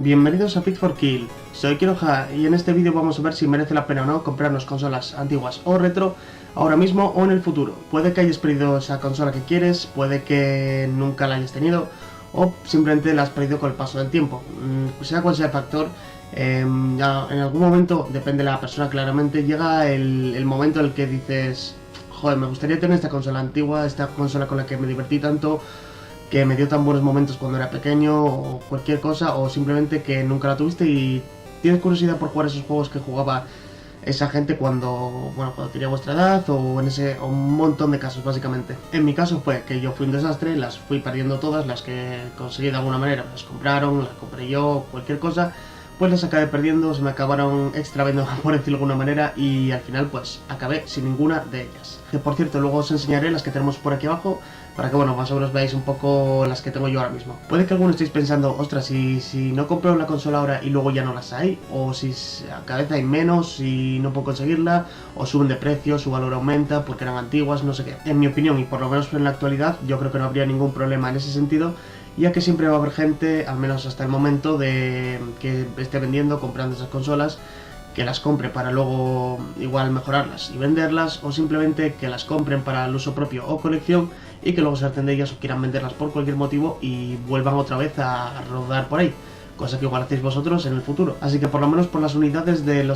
Bienvenidos a Fit4Kill, soy Kiroha y en este vídeo vamos a ver si merece la pena o no comprarnos consolas antiguas o retro ahora mismo o en el futuro. Puede que hayas perdido esa consola que quieres, puede que nunca la hayas tenido o simplemente la has perdido con el paso del tiempo. Sea cual sea el factor, ya en algún momento, depende de la persona claramente, llega el momento en el que dices: joder, me gustaría tener esta consola antigua, esta consola con la que me divertí tanto, que me dio tan buenos momentos cuando era pequeño, o cualquier cosa, o simplemente que nunca la tuviste y tienes curiosidad por jugar esos juegos que jugaba esa gente cuando tenía vuestra edad, o un montón de casos básicamente. En mi caso fue que yo fui un desastre, las fui perdiendo todas, las que conseguí de alguna manera, las compraron, las compré yo, cualquier cosa, pues las acabé perdiendo, se me acabaron extraviando, por decirlo de alguna manera, y al final pues acabé sin ninguna de ellas. Que por cierto, luego os enseñaré las que tenemos por aquí abajo, para que bueno, más o menos veáis un poco las que tengo yo ahora mismo. Puede que algunos estéis pensando: ostras, si no compro la consola ahora y luego ya no las hay, o si cada vez hay menos y no puedo conseguirla, o suben de precio, su valor aumenta porque eran antiguas, no sé qué. En mi opinión, y por lo menos en la actualidad, yo creo que no habría ningún problema en ese sentido, ya que siempre va a haber gente, al menos hasta el momento, de que esté vendiendo, comprando esas consolas, que las compre para luego igual mejorarlas y venderlas, o simplemente que las compren para el uso propio o colección y que luego se harten de ellas o quieran venderlas por cualquier motivo y vuelvan otra vez a rodar por ahí, cosa que igual hacéis vosotros en el futuro. Así que por lo menos por las unidades de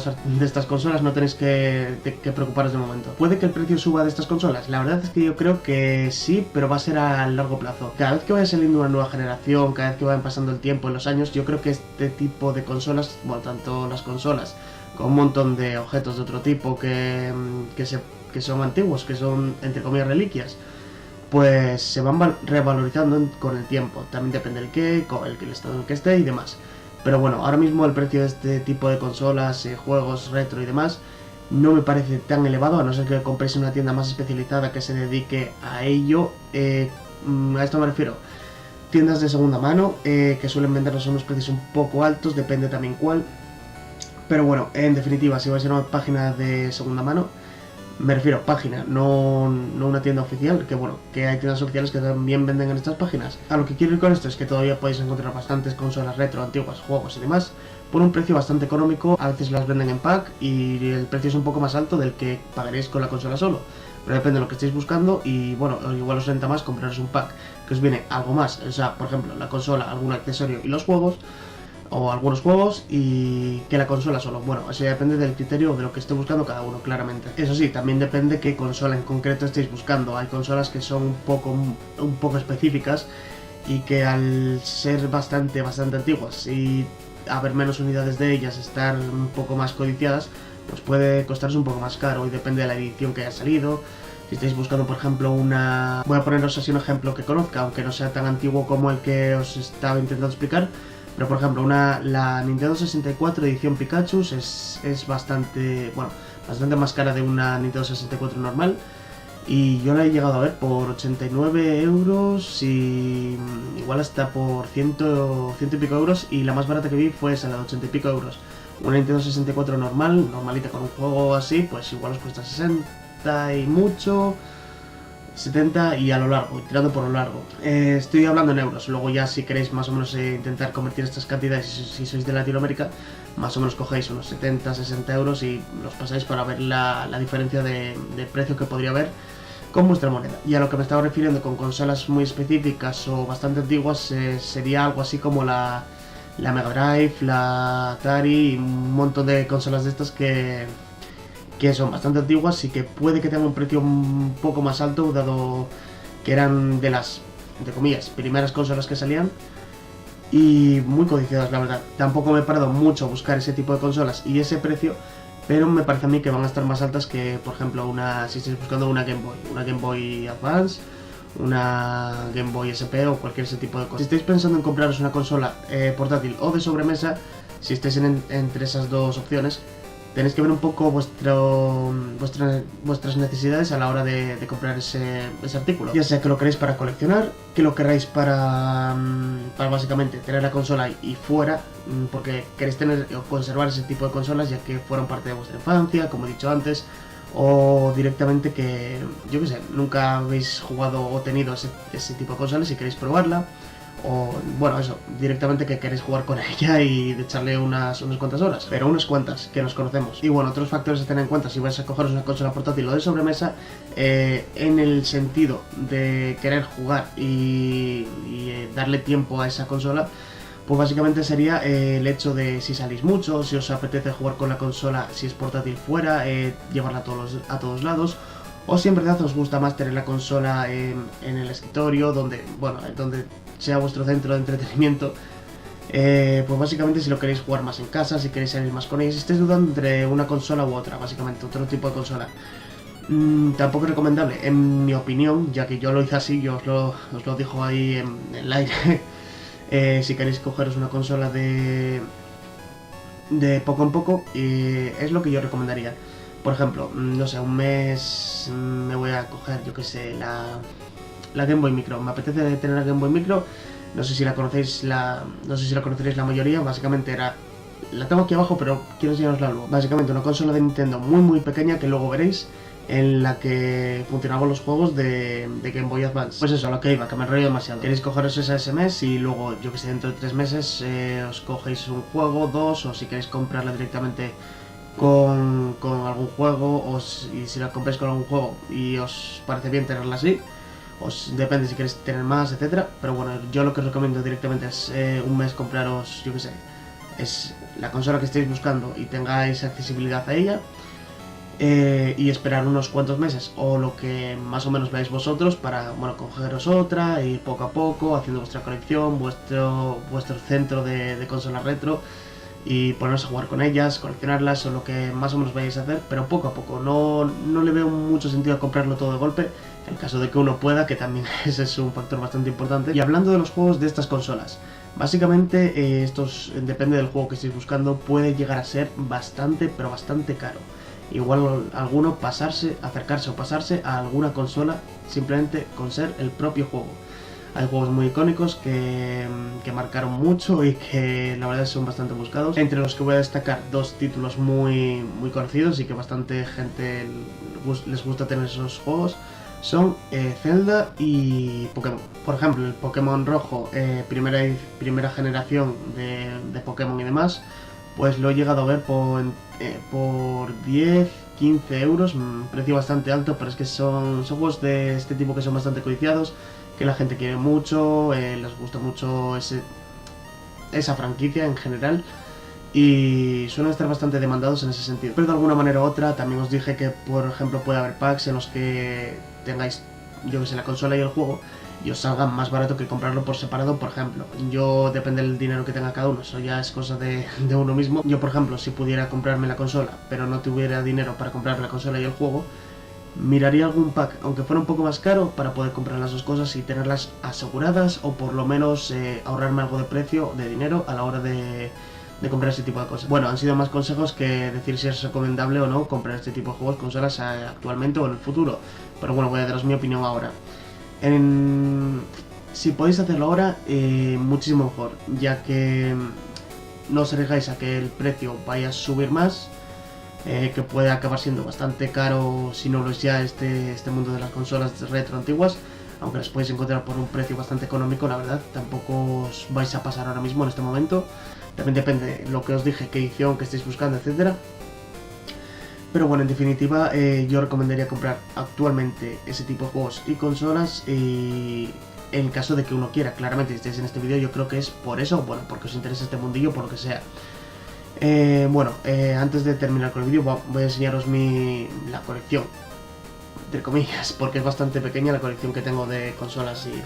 estas consolas no tenéis que preocuparos de momento. ¿Puede que el precio suba de estas consolas? La verdad es que yo creo que sí, pero va a ser a largo plazo. Cada vez que vaya saliendo una nueva generación, cada vez que vayan pasando el tiempo en los años, yo creo que este tipo de consolas, bueno, tanto las consolas con un montón de objetos de otro tipo que son antiguos, que son entre comillas reliquias, pues se van revalorizando con el tiempo. También depende del el estado en el que esté y demás. Pero bueno, ahora mismo el precio de este tipo de consolas, juegos retro y demás, no me parece tan elevado, a no ser que compréis una tienda más especializada que se dedique a ello. A esto me refiero: tiendas de segunda mano, que suelen venderlos a unos precios un poco altos, depende también cuál. Pero bueno, en definitiva, si vais a una página de segunda mano, me refiero a página, no una tienda oficial, que bueno, que hay tiendas oficiales que también venden en estas páginas. A lo que quiero ir con esto es que todavía podéis encontrar bastantes consolas retro, antiguas, juegos y demás, por un precio bastante económico. A veces las venden en pack y el precio es un poco más alto del que pagaréis con la consola solo. Pero depende de lo que estéis buscando y bueno, igual os renta más compraros un pack que os viene algo más, o sea, por ejemplo, la consola, algún accesorio y los juegos, o algunos juegos, y que la consola solo. Bueno, eso ya depende del criterio de lo que esté buscando cada uno, claramente. Eso sí, también depende qué consola en concreto estéis buscando. Hay consolas que son un poco específicas y que al ser bastante antiguas y haber menos unidades de ellas, estar un poco más codiciadas, pues puede costaros un poco más caro, y depende de la edición que haya salido. Si estáis buscando, por ejemplo, voy a poneros así un ejemplo que conozca, aunque no sea tan antiguo como el que os estaba intentando explicar. Pero por ejemplo, la Nintendo 64 edición Pikachu es bastante más cara de una Nintendo 64 normal. Y yo la he llegado a ver por 89 euros y igual hasta por 100 y pico euros. Y la más barata que vi fue esa, la de 80 y pico euros. Una Nintendo 64 normalita con un juego así, pues igual os cuesta 60 y mucho, 70 y a lo largo, tirando por lo largo. Estoy hablando en euros, luego ya si queréis más o menos intentar convertir estas cantidades, si sois de Latinoamérica, más o menos cogéis unos 70, 60 euros y los pasáis para ver la diferencia de precio que podría haber con vuestra moneda. Y a lo que me estaba refiriendo con consolas muy específicas o bastante antiguas, sería algo así como la Mega Drive, la Atari y un montón de consolas de estas que son bastante antiguas y que puede que tengan un precio un poco más alto, dado que eran de las, entre comillas, primeras consolas que salían y muy codiciadas, la verdad. Tampoco me he parado mucho a buscar ese tipo de consolas y ese precio, pero me parece a mí que van a estar más altas que, por ejemplo, si estáis buscando una Game Boy Advance, una Game Boy SP o cualquier ese tipo de cosas. Si estáis pensando en compraros una consola portátil o de sobremesa, si estáis entre esas dos opciones, tenéis que ver un poco vuestras necesidades a la hora de comprar ese artículo. Ya sea que lo queréis para coleccionar, que lo queráis para básicamente tener la consola y fuera, porque queréis tener o conservar ese tipo de consolas ya que fueron parte de vuestra infancia, como he dicho antes, o directamente que, yo qué sé, nunca habéis jugado o tenido ese tipo de consolas y queréis probarla, o bueno, eso, directamente que queréis jugar con ella y de echarle unas cuantas horas, pero unas cuantas, que nos conocemos. Y bueno, otros factores a tener en cuenta si vais a cogeros una consola portátil o de sobremesa, en el sentido de querer jugar y darle tiempo a esa consola, pues básicamente sería el hecho de si salís mucho, si os apetece jugar con la consola, si es portátil fuera, llevarla a todos lados, o si en verdad os gusta más tener la consola en el escritorio, donde, bueno, donde sea vuestro centro de entretenimiento. Pues básicamente si lo queréis jugar más en casa, si queréis salir más con ella, si estáis dudando entre una consola u otra, básicamente otro tipo de consola. Tampoco es recomendable, en mi opinión, ya que yo lo hice así, yo os lo dejo ahí en el aire. Si queréis cogeros una consola de poco en poco, es lo que yo recomendaría. Por ejemplo, no sé, un mes me voy a coger, yo que sé, la Game Boy Micro. Me apetece tener la Game Boy Micro, no sé si la conocéis, no sé si la conoceréis la mayoría. Básicamente la tengo aquí abajo, pero quiero enseñarosla luego. Básicamente una consola de Nintendo muy pequeña que luego veréis, en la que funcionaban los juegos de Game Boy Advance. Pues eso, a lo que iba, que me enrollo demasiado. Queréis cogeros ese mes y luego, yo que sé, dentro de 3 meses os cogéis un juego, 2, o si queréis comprarla directamente con algún juego, y si la compráis con algún juego y os parece bien tenerla así, depende si queréis tener más, etcétera. Pero bueno, yo lo que os recomiendo directamente es un mes compraros, yo que sé, es la consola que estéis buscando y tengáis accesibilidad a ella, y esperar unos cuantos meses o lo que más o menos veáis vosotros para, bueno, cogeros otra e ir poco a poco haciendo vuestra colección, vuestro centro de consolas retro, y poneros a jugar con ellas, coleccionarlas o lo que más o menos vayáis a hacer, pero poco a poco. No le veo mucho sentido a comprarlo todo de golpe, en caso de que uno pueda, que también ese es un factor bastante importante. Y hablando de los juegos de estas consolas, básicamente estos, depende del juego que estéis buscando, puede llegar a ser bastante, pero bastante caro. Igual alguno acercarse o pasarse a alguna consola simplemente con ser el propio juego. Hay juegos muy icónicos que marcaron mucho y que la verdad son bastante buscados, entre los que voy a destacar dos títulos muy conocidos y que bastante gente les gusta tener esos juegos. Son Zelda y Pokémon. Por ejemplo, el Pokémon rojo, primera generación de Pokémon y demás, pues lo he llegado a ver por 10, 15 euros, un precio bastante alto, pero es que son juegos de este tipo que son bastante codiciados, que la gente quiere mucho, les gusta mucho esa franquicia en general, y suelen estar bastante demandados en ese sentido. Pero de alguna manera u otra, también os dije que, por ejemplo, puede haber packs en los que tengáis, yo que sé, la consola y el juego, y os salga más barato que comprarlo por separado, por ejemplo. Yo, depende del dinero que tenga cada uno, eso ya es cosa de uno mismo. Yo, por ejemplo, si pudiera comprarme la consola, pero no tuviera dinero para comprarme la consola y el juego, miraría algún pack, aunque fuera un poco más caro, para poder comprar las dos cosas y tenerlas aseguradas, o por lo menos ahorrarme algo de precio, de dinero, a la hora de comprar este tipo de cosas. Bueno, han sido más consejos que decir si es recomendable o no comprar este tipo de juegos, consolas actualmente o en el futuro. Pero bueno, voy a daros mi opinión ahora. Si podéis hacerlo ahora, muchísimo mejor, ya que no os arriesgáis a que el precio vaya a subir más, que puede acabar siendo bastante caro si no lo es ya este mundo de las consolas retro antiguas, aunque las podéis encontrar por un precio bastante económico, la verdad. Tampoco os vais a pasar ahora mismo en este momento, también depende de lo que os dije, qué edición que estéis buscando, etcétera. Pero bueno, en definitiva, yo recomendaría comprar actualmente ese tipo de juegos y consolas, y en caso de que uno quiera. Claramente, si estáis en este vídeo, yo creo que es por eso, bueno, porque os interesa este mundillo, por lo que sea. Antes de terminar con el vídeo, voy a enseñaros la colección, entre comillas, porque es bastante pequeña la colección que tengo de consolas y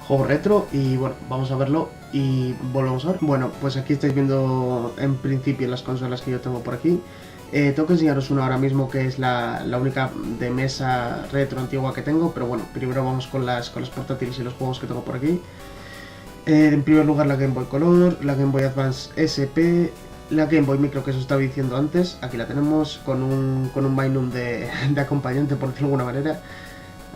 juegos retro, y bueno, vamos a verlo y volvemos a ver. Bueno, pues aquí estáis viendo en principio las consolas que yo tengo por aquí. Tengo que enseñaros una ahora mismo, que es la única de mesa retro antigua que tengo, pero bueno, primero vamos con las portátiles y los juegos que tengo por aquí. En primer lugar, la Game Boy Color, la Game Boy Advance SP, la Game Boy Micro que os estaba diciendo antes. Aquí la tenemos con un Magnum de acompañante, por decirlo de alguna manera.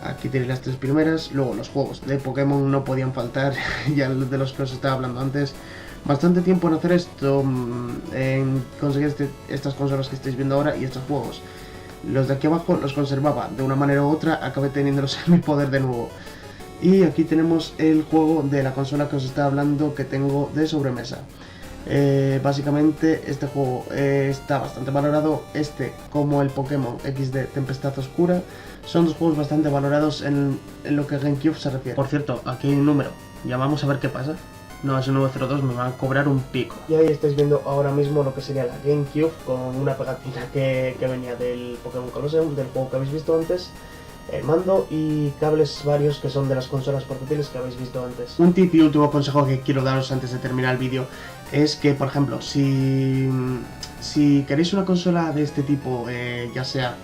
Aquí tenéis las tres primeras. Luego los juegos de Pokémon no podían faltar, ya de los que os estaba hablando antes. Bastante tiempo en hacer esto, en conseguir estas consolas que estáis viendo ahora y estos juegos. Los de aquí abajo los conservaba de una manera u otra, acabé teniéndolos en mi poder de nuevo. Y aquí tenemos el juego de la consola que os estaba hablando que tengo de sobremesa. Básicamente este juego está bastante valorado, como el Pokémon XD Tempestad Oscura, son dos juegos bastante valorados en lo que GameCube se refiere. Por cierto, aquí hay un número, ya vamos a ver qué pasa. No, es un 902, me van a cobrar un pico. Y ahí estáis viendo ahora mismo lo que sería la GameCube con una pegatina que venía del Pokémon Colosseum, del juego que habéis visto antes, el mando y cables varios que son de las consolas portátiles que habéis visto antes. Un tip y último consejo que quiero daros antes de terminar el vídeo es que, por ejemplo, si queréis una consola de este tipo, ya sea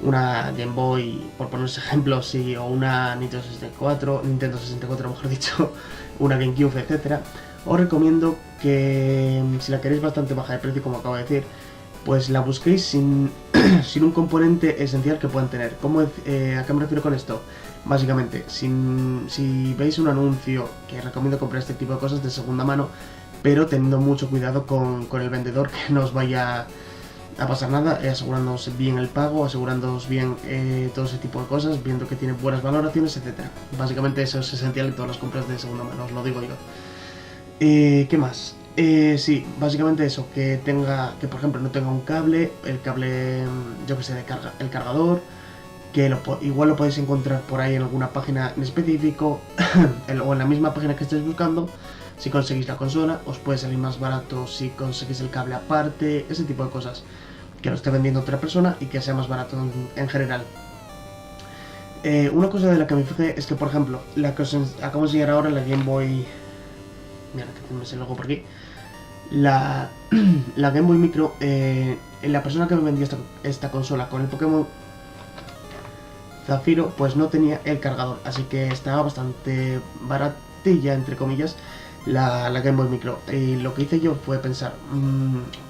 una Game Boy, por poneros ejemplos, o una Nintendo 64, mejor dicho, una GameCube, etcétera, os recomiendo que, si la queréis bastante baja de precio, como acabo de decir, pues la busquéis sin un componente esencial que puedan tener. ¿A qué me refiero con esto? Básicamente, si veis un anuncio, que recomiendo comprar este tipo de cosas de segunda mano, pero teniendo mucho cuidado con el vendedor, que no os vaya a pasar nada, asegurándoos bien el pago, asegurándoos bien todo ese tipo de cosas, viendo que tiene buenas valoraciones, etcétera. Básicamente eso es esencial en todas las compras de segunda mano, os lo digo yo. ¿Qué más? Sí, básicamente eso, que por ejemplo no tenga un cable, el cable, yo que sé, el cargador, que igual lo podéis encontrar por ahí en alguna página en específico, o en la misma página que estéis buscando. Si conseguís la consola, os puede salir más barato si conseguís el cable aparte, ese tipo de cosas. Que lo esté vendiendo otra persona y que sea más barato en general. Una cosa de la que me fijé es que, por ejemplo, la que os acabo de enseñar ahora, la Game Boy... Mira, que me sale algo por aquí. La Game Boy Micro, la persona que me vendió esta consola con el Pokémon Zafiro, pues no tenía el cargador, así que estaba bastante baratilla, entre comillas, la Game Boy Micro. Y lo que hice yo fue pensar,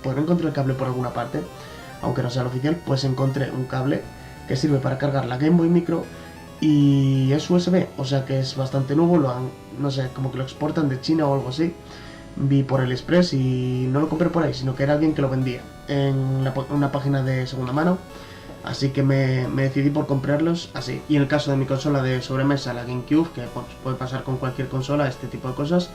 ¿podré encontrar el cable por alguna parte? Aunque no sea el oficial, pues encontré un cable que sirve para cargar la Game Boy Micro y es USB, o sea que es bastante nuevo, no sé, como que lo exportan de China o algo así. Vi por el Express y no lo compré por ahí, sino que era alguien que lo vendía en una página de segunda mano. Así que me decidí por comprarlos así. Y en el caso de mi consola de sobremesa, la GameCube, que bueno, puede pasar con cualquier consola, este tipo de cosas,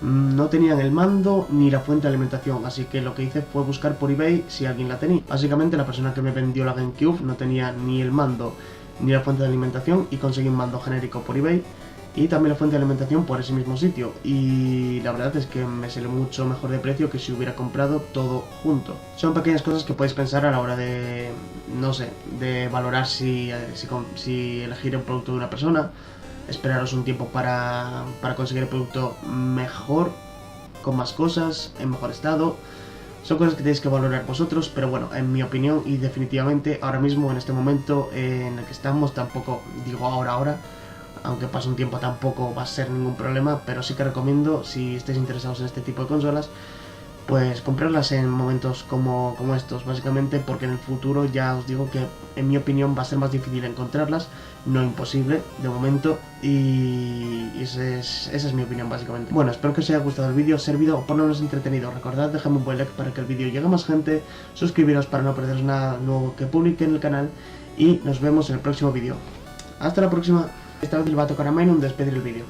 no tenían el mando ni la fuente de alimentación, así que lo que hice fue buscar por eBay si alguien la tenía. Básicamente la persona que me vendió la GameCube no tenía ni el mando ni la fuente de alimentación y conseguí un mando genérico por eBay y también la fuente de alimentación por ese mismo sitio, y la verdad es que me salió mucho mejor de precio que si hubiera comprado todo junto. Son pequeñas cosas que podéis pensar a la hora de, no sé, de valorar si elegir un producto de una persona, esperaros un tiempo para conseguir el producto mejor, con más cosas, en mejor estado. Son cosas que tenéis que valorar vosotros, pero bueno, en mi opinión y definitivamente ahora mismo, en este momento en el que estamos, tampoco digo ahora, aunque pase un tiempo tampoco va a ser ningún problema, pero sí que recomiendo, si estáis interesados en este tipo de consolas, pues comprarlas en momentos como estos, básicamente porque en el futuro ya os digo que en mi opinión va a ser más difícil encontrarlas, no imposible de momento, y esa es mi opinión básicamente. Bueno, espero que os haya gustado el vídeo, servido o por lo menos entretenido. Recordad dejarme un buen like para que el vídeo llegue a más gente, suscribiros para no perderos nada nuevo que publique en el canal y nos vemos en el próximo vídeo. Hasta la próxima. Esta vez le va a tocar a Mainun despedir el vídeo.